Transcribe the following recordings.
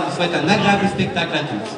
vous souhaite un agréable spectacle à tous.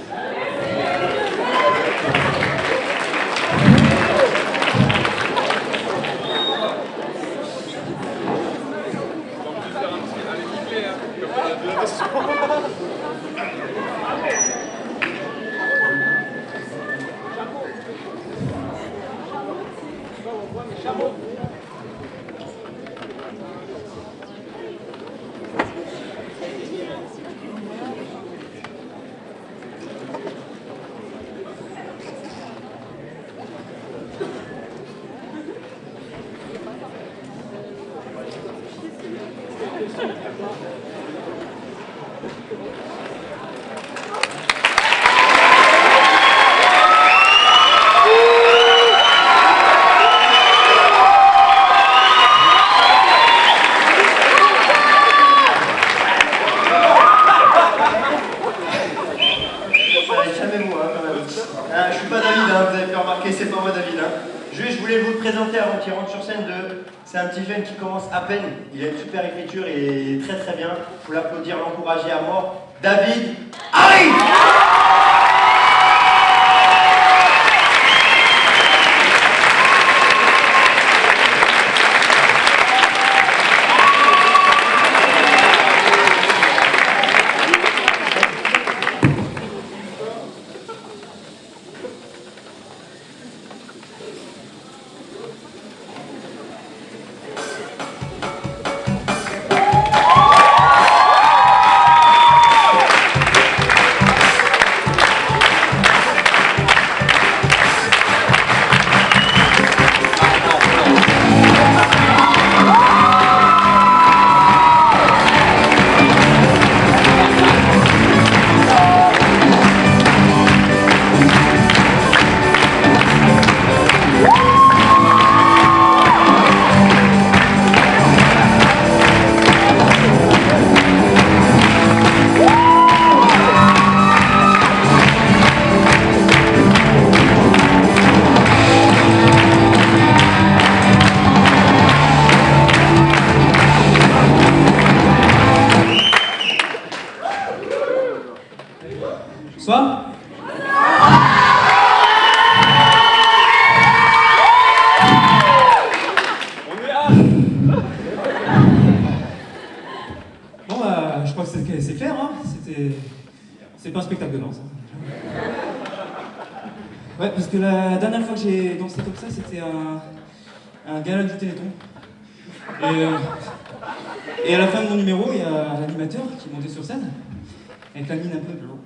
C'est un petit jeune qui commence à peine, il a une super écriture et il est très très bien. Il faut l'applaudir, l'encourager à mort. David, arrive! Bonsoir. Bon, je crois que c'est clair, hein. C'est pas un spectacle de danse. Hein. Ouais, parce que la dernière fois que j'ai dansé comme ça, c'était un gala du Téléthon. Et à la fin de mon numéro, il y a l'animateur qui est monté sur scène, avec la mine un peu de l'eau.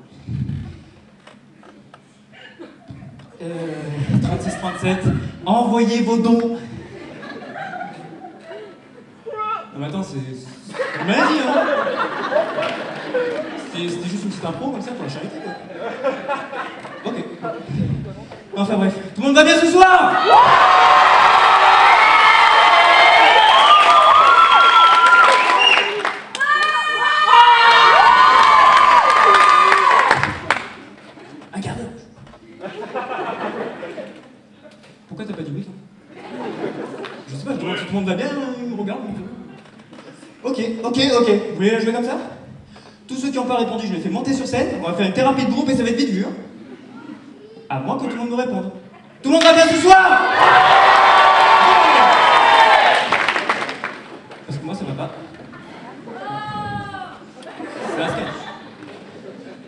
36-37, envoyez vos dons. Non mais attends, c'est une maladie, hein. C'était juste une petite impro comme ça pour la charité, quoi. Ok. Enfin bref, tout le monde va bien ce soir? Un quart d'heure. Pourquoi t'as pas dit oui, toi? Je sais pas, je demande si tout le monde va bien, il me regarde. Ok. Vous voulez la jouer comme ça? Tous ceux qui n'ont pas répondu, je les fais monter sur scène, on va faire une thérapie de groupe et ça va être vite vu. Hein. À moins que tout le monde me réponde. Tout le monde va bien ce soir? Parce que moi ça va pas. C'est un sketch.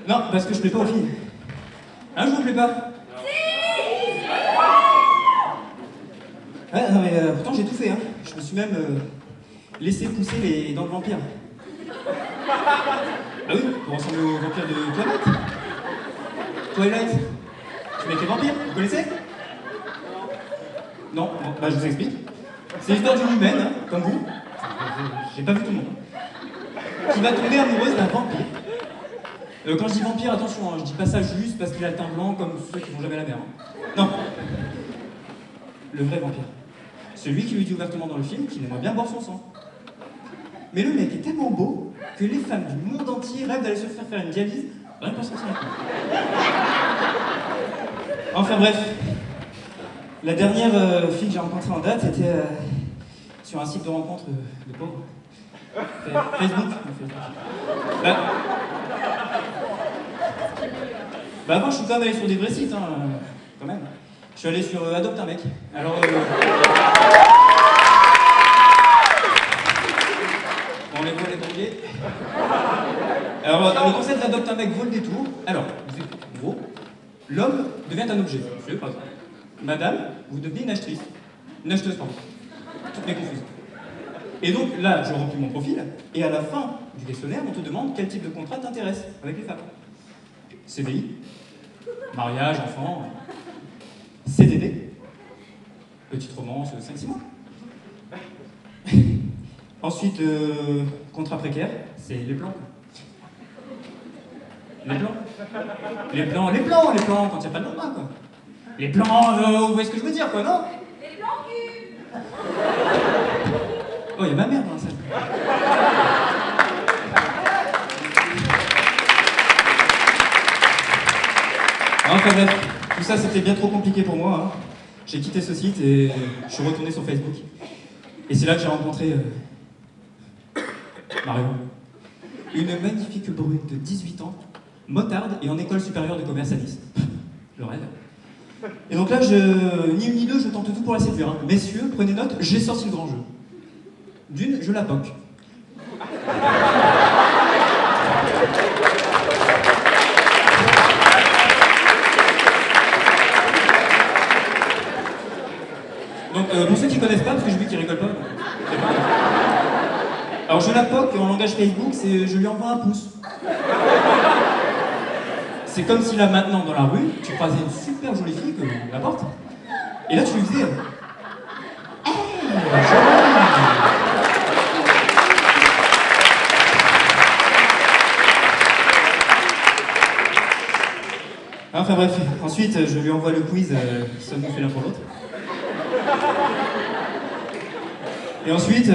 Non, parce que je plais pas aux filles. Hein, je vous plais pas? Ouais, non mais pourtant j'ai tout fait, hein. Je me suis même laissé pousser les dents de vampire. Ah oui, pour ressembler au vampire de Twilight. Twilight, tu mets les vampires, vous connaissez? Non, bon, bah je vous explique. C'est l'histoire d'une humaine, hein, comme vous. J'ai pas vu tout le monde. Qui va tomber amoureuse d'un vampire. Quand je dis vampire, attention, hein, je dis pas ça juste parce qu'il a le teint blanc comme ceux qui vont jamais à la mer. Hein. Non. Le vrai vampire. Celui qui lui dit ouvertement dans le film qu'il aimerait bien boire son sang. Mais le mec est tellement beau que les femmes du monde entier rêvent d'aller se faire une dialyse rien que pour sortir la coupe. Enfin bref, la dernière fille que j'ai rencontrée en date était sur un site de rencontre de pauvres. Facebook. Bah, Bah avant, je suis quand même allé sur des vrais sites, hein, quand même. Je suis allé sur Adopte un mec. Alors, on les voit les pompiers. Alors, le concept d'Adopte un mec vaut le détour. Alors, en gros, l'homme devient un objet. Monsieur, par exemple. Madame, vous devenez une acheteuse. Une acheteuse, pardon. Toutes mes confuses. Et donc là, je remplis mon profil, et à la fin du questionnaire, on te demande quel type de contrat t'intéresse avec les femmes. CDI, mariage, enfant, CDD, petite romance, 5-6 mois. Ensuite, contrat précaire, c'est les plans. Les plans. Les plans, quand il n'y a pas de lendemain, quoi. Les plans, vous voyez ce que je veux dire, quoi, non? Les plans cul. Oh, il y a ma mère dans la salle. Enfin bref, tout ça c'était bien trop compliqué pour moi. Hein. J'ai quitté ce site et je suis retourné sur Facebook. Et c'est là que j'ai rencontré Marion. Une magnifique brune de 18 ans, motarde et en école supérieure de commerce à Nice. Le rêve. Et donc là, ni une ni deux, je tente tout pour la séduire. Hein. Messieurs, prenez note, j'ai sorti le grand jeu. D'une, je la poque. Donc, pour ceux qui connaissent pas, parce que j'ai vu qu'ils rigolent pas. Alors, je la poque, en langage Facebook, c'est je lui envoie un pouce. C'est comme si là, maintenant, dans la rue, tu croisais une super jolie fille que la porte, et là, tu lui faisais... Enfin bref, ensuite je lui envoie le quiz, ça nous fait l'un pour l'autre. Et ensuite,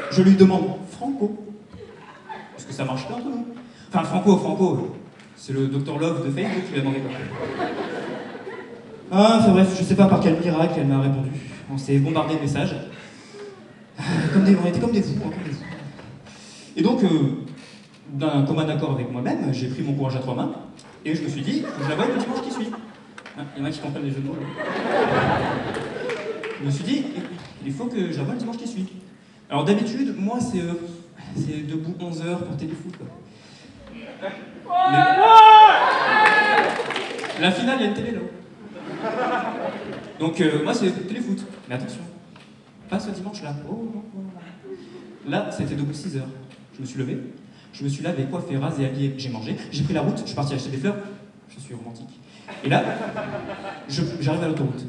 je lui demande Franco. Parce que ça marche pas entre nous. Enfin, Franco, c'est le Dr Love de Facebook qui l'a demandé quoi. Enfin bref, je sais pas par quel miracle elle m'a répondu. On s'est bombardé de messages. On était comme des fous, hein, comme des fous. Et donc, d'un commun accord avec moi-même, j'ai pris mon courage à 3 mains. Et je me suis dit, faut que je la voie le dimanche qui suit. Il y en a qui comprennent les jeux de mots. Je me suis dit, il faut que je la voie le dimanche qui suit. Alors d'habitude, moi, c'est debout 11 heures pour téléfoot. Quoi. Mais... La finale, il y a une télé là. Donc moi, c'est téléfoot. Mais attention, pas ce dimanche-là. Oh, non. Là, c'était debout 6 heures. Je me suis levé. Je me suis lavé, coiffé, rasé, habillé, j'ai mangé, j'ai pris la route, je suis parti acheter des fleurs, je suis romantique. Et là, j'arrive à l'autoroute.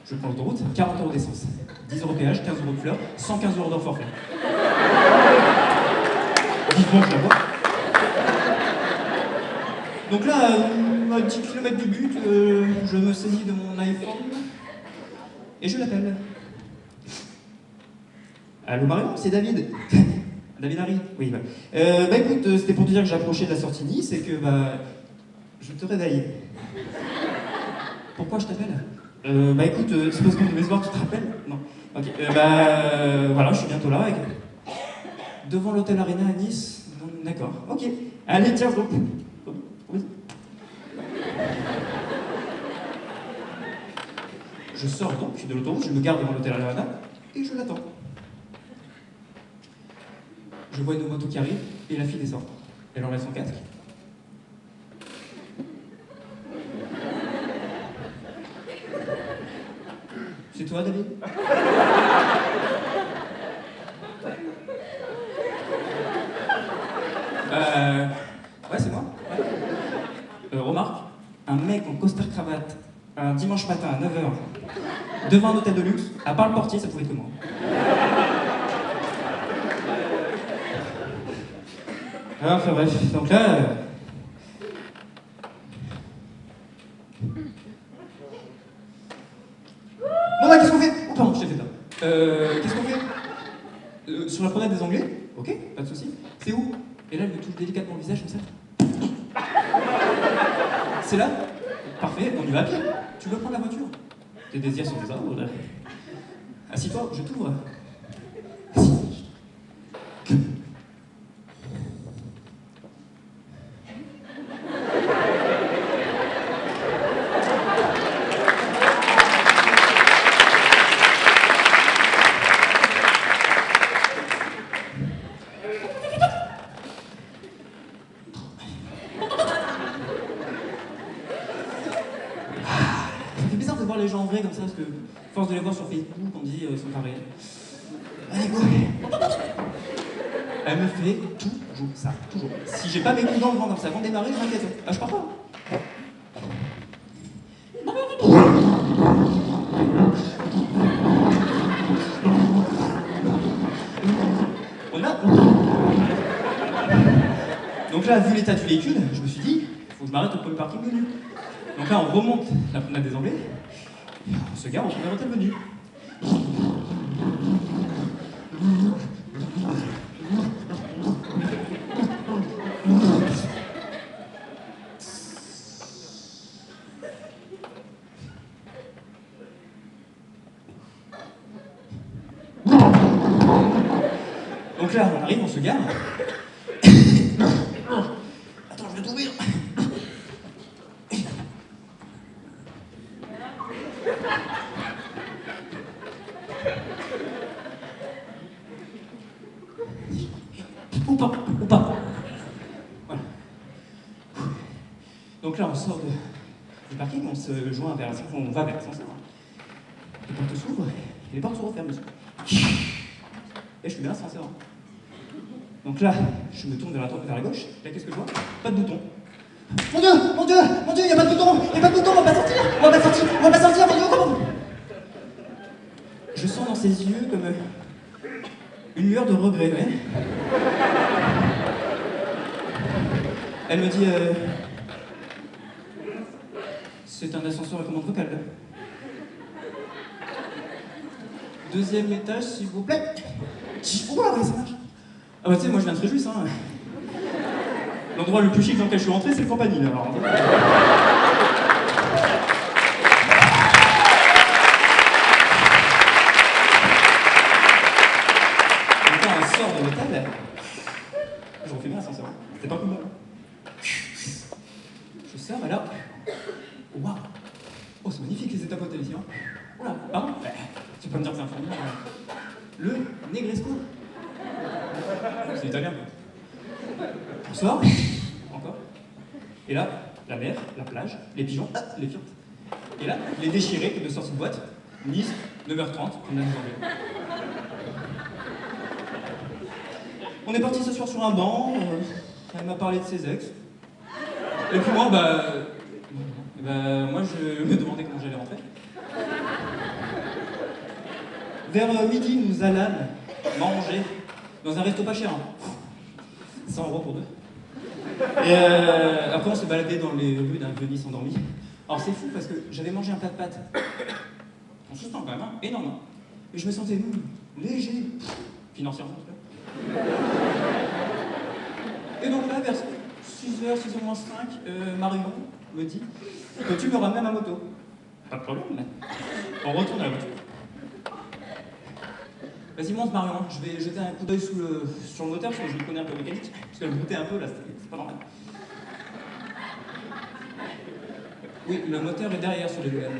Je prends l'autoroute, 40 € d'essence, 10 € péage, 15 € de fleurs, 115 € d'or forfait. Vivement, je la vois. Donc là, à 10 km du but, je me saisis de mon iPhone et je l'appelle. Allô Marion, c'est David. David Harry. Oui, bah. Bah écoute, c'était pour te dire que j'approchais de la sortie Nice et que bah je te réveille. Pourquoi je t'appelle Bah écoute, c'est parce qu'on devait se voir, tu te rappelles? Non. Ok. Voilà, je suis bientôt là. Devant l'hôtel Arena à Nice. D'accord. Ok. Allez, tiens, donc. Oui. Je sors donc de l'autoroute, je me garde devant l'hôtel Arena et je l'attends. Je vois une moto qui arrive et la fille descend. Elle enlève son casque. C'est toi, David? Ouais, c'est moi. Ouais. Remarque, un mec en costard-cravate, un dimanche matin à 9h, devant un hôtel de luxe, à part le portier, ça pouvait être que moi. Enfin bref, donc là... Bon bah qu'est-ce qu'on fait? Oh pardon, je t'ai fait peur. Qu'est-ce qu'on fait? Sur la promenade des Anglais? Ok, pas de soucis. C'est où? Et là, elle me touche délicatement le visage comme ça. C'est là? Parfait, on y va à pied. Tu veux prendre la voiture? Tes désirs sont des ordres. Assis-toi, je t'ouvre. Assis. voir les gens en vrai comme ça, parce que, force de les voir sur Facebook, on dit ils sont pas réels. Allez, go. Elle me fait toujours ça, toujours. Si j'ai pas mes coups dans le vent comme ça avant de démarrer, je m'inquiète. Ah, je pars pas. On a... Donc là, vu l'état du véhicule, je me suis dit, faut que je m'arrête au premier parking menu. Donc là, on remonte la promenade des Anglais, et on se gare au premier hôtel menu. Donc là, on arrive, on se gare. Attends, je vais t'ouvrir. Ou pas. Voilà. Donc là, on sort du parking, on se joint vers l'ascenseur, on va vers l'ascenseur. Les portes s'ouvrent, et les portes se referment. Et je suis bien l'ascenseur. Donc là, je me tourne vers la gauche. Là, qu'est-ce que je vois? Pas de bouton. Mon Dieu, il n'y a pas de bouton, on va pas sortir, mon Dieu, comment? Je sens dans ses yeux comme une lueur de regret, ouais. Elle me dit, c'est un ascenseur à commande vocale. Deuxième étage, s'il vous plaît. Oh, ouais, ça marche. Ah bah tu sais, moi je viens de Fréjus, hein. L'endroit le plus chic dans lequel je suis rentré, c'est le Campanile, alors. Donc quand on sort de l'hôtel, je refais bien l'ascenseur. C'était pas plus mal. Je sors, et là... Waouh! Oh, c'est magnifique les étapes hôtel ici, hein. Oula, pardon? Tu peux me dire que c'est un formulaire. Le Negresco. C'est italien, quoi. On sort, encore. Et là, la mer, la plage, les pigeons, les fiottes. Et là, les déchirés de sortie de boîte. Nice, 9h30, on a des Anglais. On est parti s'asseoir sur un banc, elle m'a parlé de ses ex. Et puis moi, moi je me demandais comment j'allais rentrer. Vers midi, nous allâmes manger dans un resto pas cher. 100 € pour deux. Et après, on s'est baladé dans les rues d'un Venise endormi. Alors c'est fou parce que j'avais mangé un plat de pâtes. Consistant quand même, hein, énorme. Et je me sentais léger, financièrement en tout cas. Et donc là, vers 6h, 6h moins 5, Marion me dit que tu me ramènes à moto. Pas de problème, mais on retourne à la voiture. Vas-y, monte Marion, hein. Je vais jeter un coup d'œil sur le moteur parce que je le connais un peu mécanique. Parce qu'elle boutait un peu là, c'est pas normal. Oui, le moteur est derrière sur les lumières.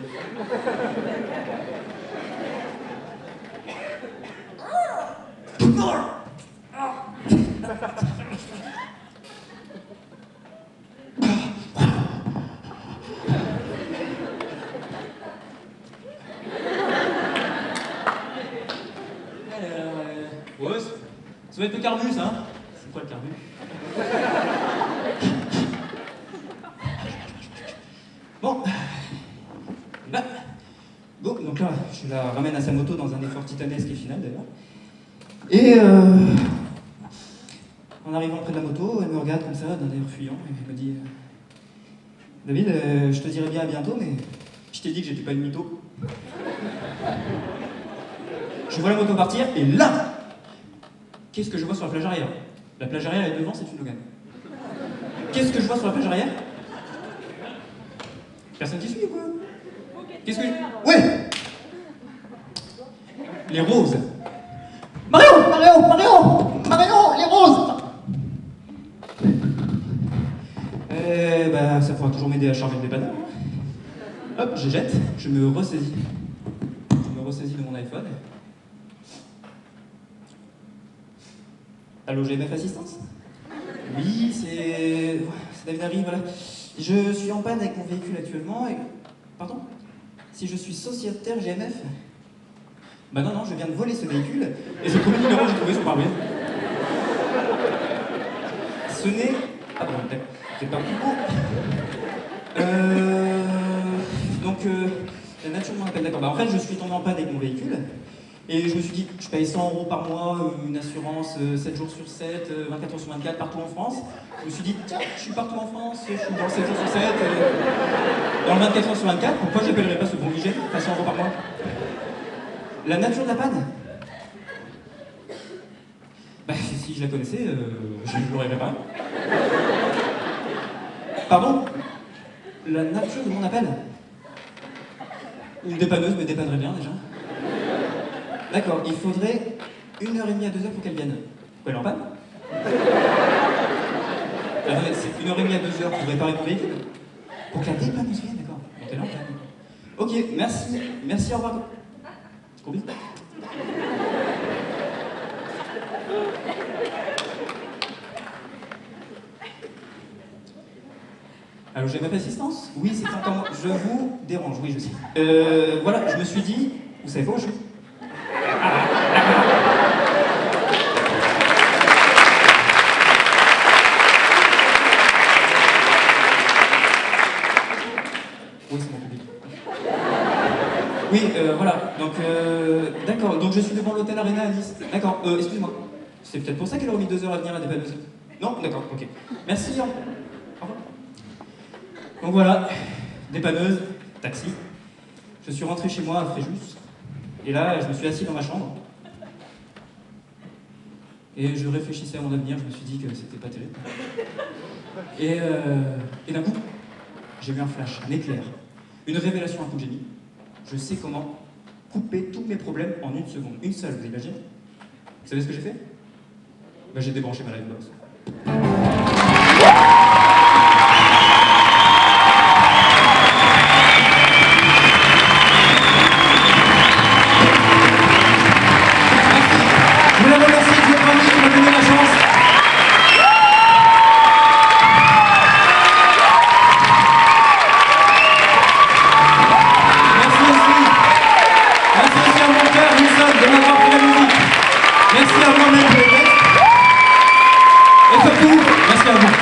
Ouais, ça va être le carbu, ça. C'est quoi le carbu? Bon. Là. Go. Donc là, je la ramène à sa moto dans un effort titanesque et final, d'ailleurs. Et en arrivant près de la moto, elle me regarde comme ça, d'un air fuyant, et elle me dit David, je te dirai bien à bientôt, mais je t'ai dit que j'étais pas une mytho. Je vois la moto partir, et là, qu'est-ce que je vois sur la plage arrière? La plage arrière est devant, c'est une Logan. Qu'est-ce que je vois sur la plage arrière? Personne qui suit ou quoi? Qu'est-ce que je... Ouais! Les roses. Marion, les roses! Ça pourra toujours m'aider à charger le dépanneur. Hop, je jette, je me ressaisis. De mon iPhone. Allô, GMF Assistance? Oui, c'est David Harry, voilà. Je suis en panne avec mon véhicule actuellement et... Pardon? si je suis sociétaire GMF. Bah non, non, je viens de voler ce véhicule et c'est le premier numéro que j'ai trouvé sur le pare-brise. Ce n'est... Ah bon, d'accord, c'est pas plus beau. La nature de mon appel, d'accord. Bah en fait, je suis tombé en panne avec mon véhicule. Et je me suis dit, je paye 100 € par mois, une assurance 7 jours sur 7, 24 heures sur 24, partout en France. Je me suis dit, tiens, je suis partout en France, je suis dans le 7 jours sur 7, dans le 24 heures sur 24, pourquoi j'appellerais pas ce bon budget à 100 € par mois? La nature de la panne? Bah, si je la connaissais, je ne l'aurais pas. Pardon? La nature de mon appel? Une dépanneuse me dépannerait bien déjà. D'accord, il faudrait 1h30 à 2h pour qu'elle vienne. Pourquoi elle est en panne? Attendez, c'est 1h30 à 2h pour réparer mon véhicule? Pour que la dépanneuse vienne, d'accord. Donc elle est en panne. Ok, merci. Merci, au revoir. C'est combien? Allô, j'ai ma assistance? Oui, c'est encore moi. Je vous dérange, oui, je sais. Voilà, je me suis dit, vous savez quoi, je suis... Oui, c'est mon public. Oui, voilà, donc, d'accord, donc je suis devant l'hôtel Arena à Nice. D'accord, excuse-moi. C'est peut-être pour ça qu'elle aurait mis 2 heures à venir, la dépanneuse. Non? D'accord, ok. Merci, au revoir. Donc voilà, dépanneuse, taxi. Je suis rentré chez moi à Fréjus. Et là, je me suis assis dans ma chambre. Et je réfléchissais à mon avenir, je me suis dit que c'était pas terrible. Et d'un coup, j'ai eu un flash, un éclair. Une révélation, un coup de génie. Je sais comment couper tous mes problèmes en 1 seconde. Une seule, vous imaginez? Vous savez ce que j'ai fait? Bah, j'ai débranché ma Livebox. Je voulais remercier Giovanni qui m'a donné la chance. Merci aussi à mon père Wilson de m'avoir appris la musique. Merci à moi-même pour le reste. Et surtout, merci à vous.